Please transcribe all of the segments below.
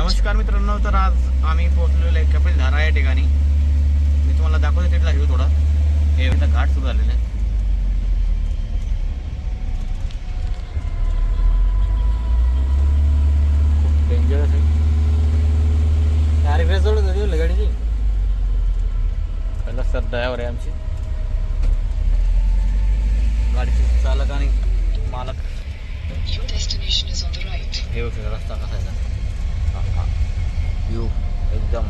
नमस्कार मित्रांनो, तर आज आम्ही पोहोचलेलो आहे कपिलधारा या ठिकाणी. मी तुम्हाला दाखवतो तिथला व्ह्यू थोडा. हे इथं घाट सुरू झालेला आहे. खूप डेंजरस आहे. गाडीची पहिला सर ड्रायव्हर आहे आमची गाडीचे, चालक आणि मालक. हे बघ रस्ता कसा आहे का, व्ह्यू एकदम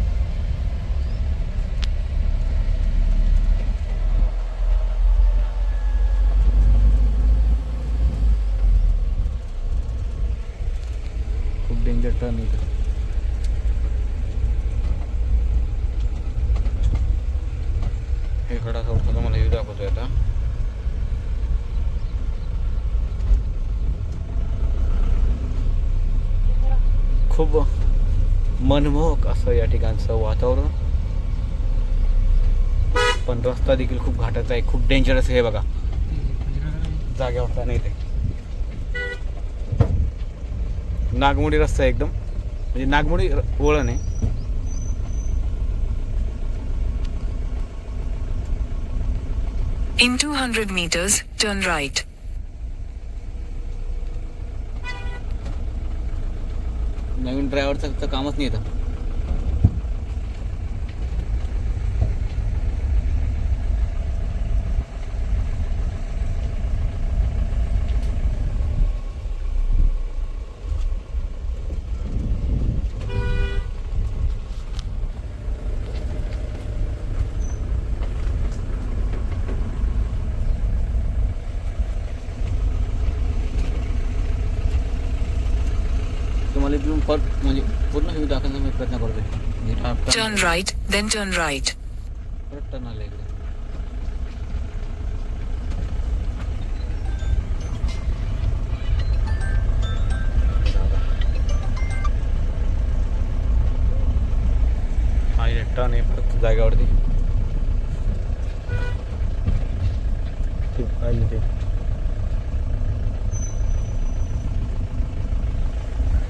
खूप डेंजर टर्न इथं. हे खडा सोडतो मला व्ह्यू दाखवतोय आता. खूप मनमोहक असं या ठिकाणचं वातावरण, पण रस्ता देखील खूप घाटाचा आहे, खूप डेंजरस आहे. बघा जाग्यावर नाही ते नागमोडी रस्ता आहे एकदम, म्हणजे नागमोडी वळण आहे. In 200 meters, turn right. नवीन ड्रायव्हरचं तर कामच नाही येतं. तुम्हाला इथून म्हणजे पूर्ण व्ह्यू दाखवण्याचा मी प्रयत्न करतोय. Turn right, then turn right. परत टर्न आला इकडे. हा टर्न आहे परत जागेवरती.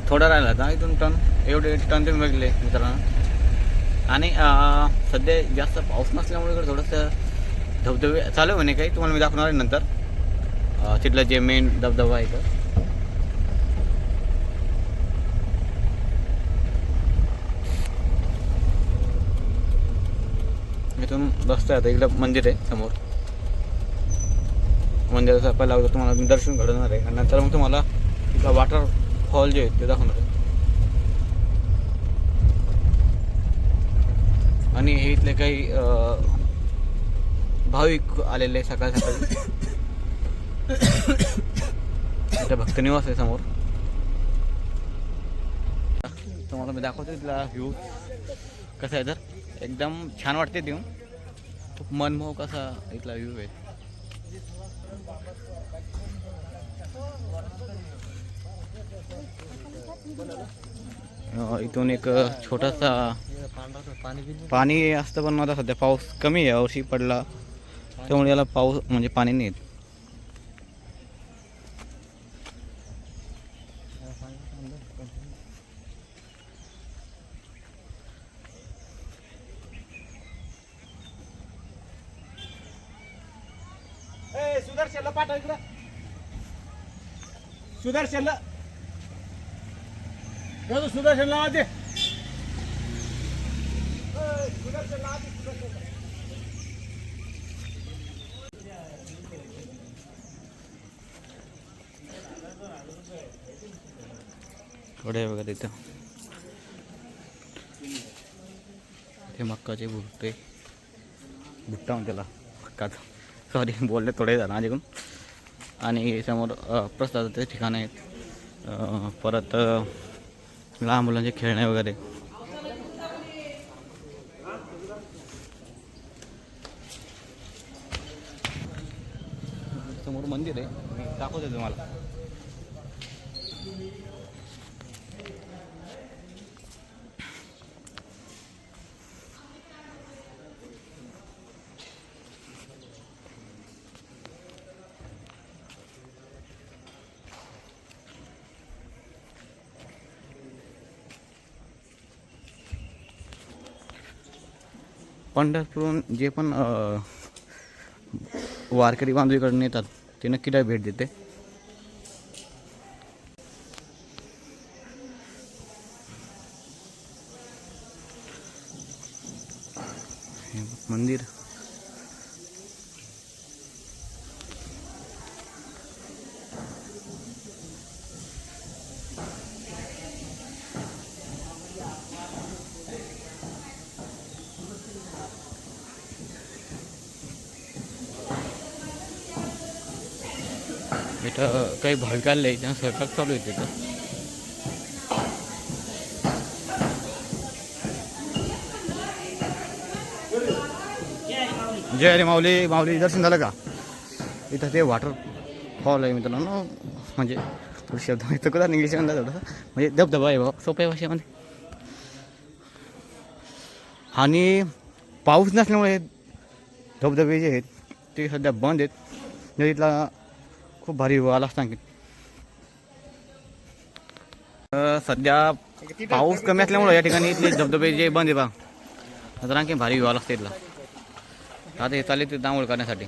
थोडा राहिला होता इथून टर्न, एवढे टर्न तुम्ही बघले मित्रांनो. आणि सध्या जास्त पाऊस नसल्यामुळे इकडे थोडंसं धबधबे चालू आहे काही, तुम्हाला मी दाखवणार आहे नंतर. तिथलं जे मेन धबधबा आहे तर इथून रस्ता आहे. आता इकडं मंदिर आहे समोर. मंदिराचं पहिला तुम्हाला मी दर्शन घडवणार आहे आणि नंतर मग तुम्हाला इथला वॉटरफॉल जे आहे ते दाखवणार आहे. आणि हे इथले काही भाविक आलेले सकाळ सकाळी. इथं भक्तनिवास आहे समोर. तुम्हाला मी दाखवतो इथला व्ह्यू कसा आहे. तर एकदम छान वाटते ते, खूप मनमोहक असा इथला व्ह्यू आहे. इथून एक छोटासा पाणी असतं, पण आता सध्या पाऊस कमी आहे, यावर्षी पडला त्यामुळे याला पाऊस म्हणजे पाणी नाही येत. सुदर्शनला पाठव इकडं. सुदर्शनला सुदर्शनला आधी थोडे बघा तिथं ते मक्काचे भुट्टे, भुट्टा म्हणून त्याला मक्काचा, सॉरी बोलले थोडे जण माझ्याकडून. आणि समोर प्रसादाचे ठिकाण आहेत. परत लहान मुलांचे खेळणे वगैरे. समोर मंदिर आहे, मी दाखवतो तुम्हाला. पंढरपूरहून जे पण वारकरी बांधव इकडून येतात ते नक्की त्या भेट देते. हे मंदिर इथं काही भाविकांना इथं स्वयंपाक चालू आहे तिथं. जय अरे माऊली. माऊली दर्शन झालं का? इथं ते वॉटरफॉल आहे मित्रांनो. म्हणजे थोडं शब्द माहिती का इंग्लिश म्हणतात थोडंसं, म्हणजे धबधबा आहे बाबा सोप्या भाषेमध्ये. आणि पाऊस नसल्यामुळे धबधबे जे आहेत ते सध्या बंद आहेत. नदीतला खूप भारी वाला असता आणखी. सध्या पाऊस कमी असल्यामुळे या ठिकाणी इथले धबधबे जे बंद आहे बा, तर आणखी भारी वाला असते इथला. आता हे चालले ते दांगोळ करण्यासाठी.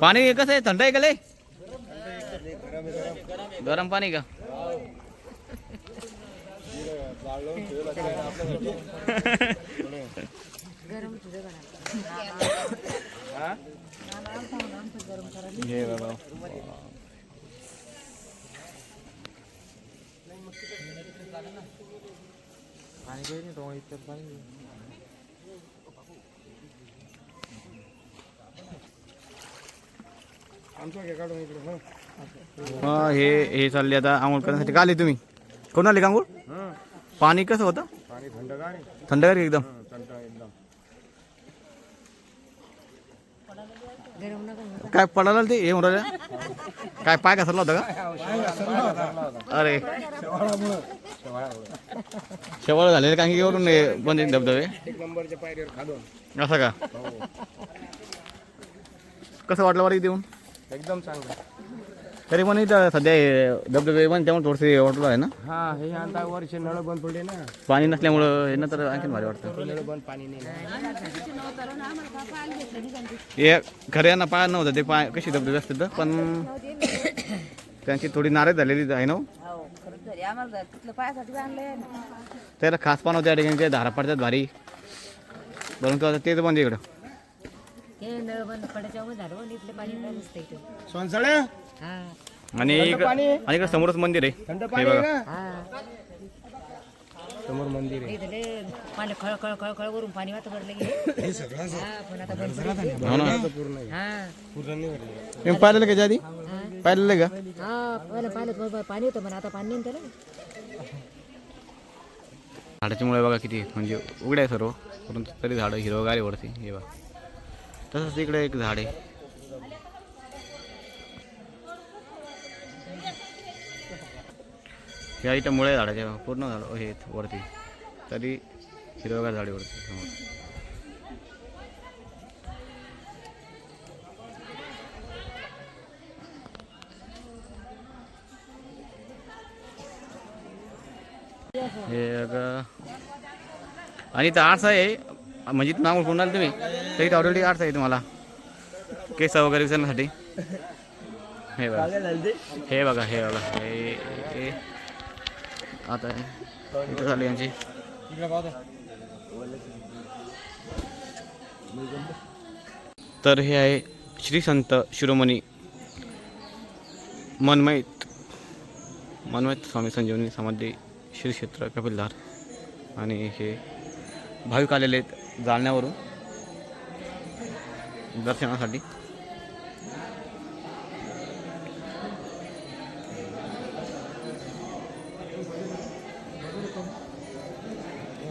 पाणी कसं आहे? थंड आहे का लय? गरम पाणी का? हे बाबा हे चालले आता आंघोळ करण्यासाठी. का आले तुम्ही? कोण आले का आंघोळ? पाणी कसं होतं? थंडगार एकदम. काय पडायला ते हे म्हणा? काय पाय घसरला होता का? अरे शेवाळ झालेले कारण की वरून बंद धबधबे. असं का? कसं वाटलं बरं देऊन? एकदम चांगलं. तरी पण इथं सध्या धबधबे बंद त्यामुळे थोडंसं वाटलं आहे ना. हा, हे आता वर्ष नळ बंद पडले ना, पाणी नसल्यामुळं हे नंतर आणखीन भारी वाटतं. नळ बंद, पाणी नाही. हे खऱ्यांना पाय नव्हतं ते पाय कशी धबधबे असतात तर, पण त्यांची थोडी नाराज झालेली आहे ना. त्याला खास पान होत्या ठिकाणी ते धारा पडतात भारी. परंतु आता तेच बंद इकडं. आणि इकडं समोरच मंदिर आहे. थंड हे पाणी बघा. आहे ना, समोर मंदिर आहे. पाणी खळ खळ खळ खळ वरून पाणी वाहत भरले गेले. हो ना. पूर्ण नाही भरले. तुम्ही पाहिलेलं का आधी? पाहिलेलं का? पाहिलं पाणी होतं पण आता पाणी नाही त्याला. झाडाची मुळे बघा किती म्हणजे उघडे आहे सर्व, परंतु तरी झाडं हिरवगार आहे वरती. हे बघा तसंच इकडे एक झाड आहे. या इथं मुळे झाडाचे पूर्ण झाड हे वरती, तरी हिरवगार झाडे वरती समोर. हे आणि इथं आरसा आहे. म्हणजे इथं नाव कोणाला तुम्ही तर इथं ऑलरेडी आरसा आहे तुम्हाला केस वगैरे विचारण्यासाठी. हे बघा हे बघा हे बघा हे आता इथं झाली यांची. तर हे आहे श्री संत शिरोमणी मनमयत स्वामी संजीवनी समाधी श्री क्षेत्र कपिलधार. आणि हे भाविक आलेले आहेत जालन्यावरून दर्शनासाठी.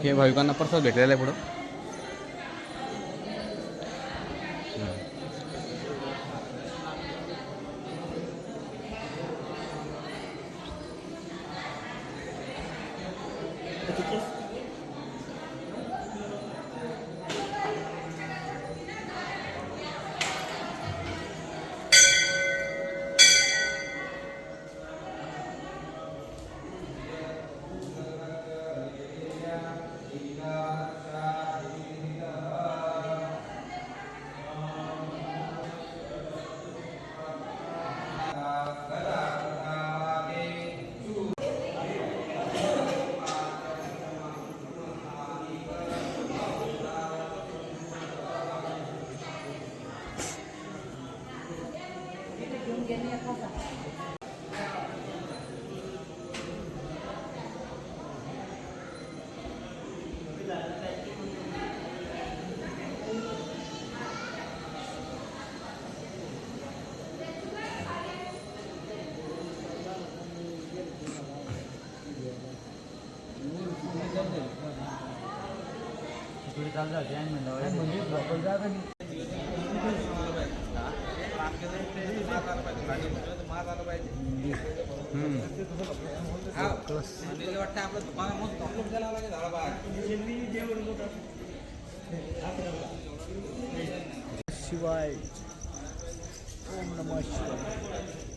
हे भाविकांना प्रसाद भेटलेला आहे पुढं. शिवाय ओम नमः शिवाय.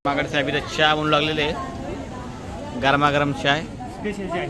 मागडे साहेब इथं चहा बनवू लागलेले आहे, गरमागरम चाय. स्पेशल चाय.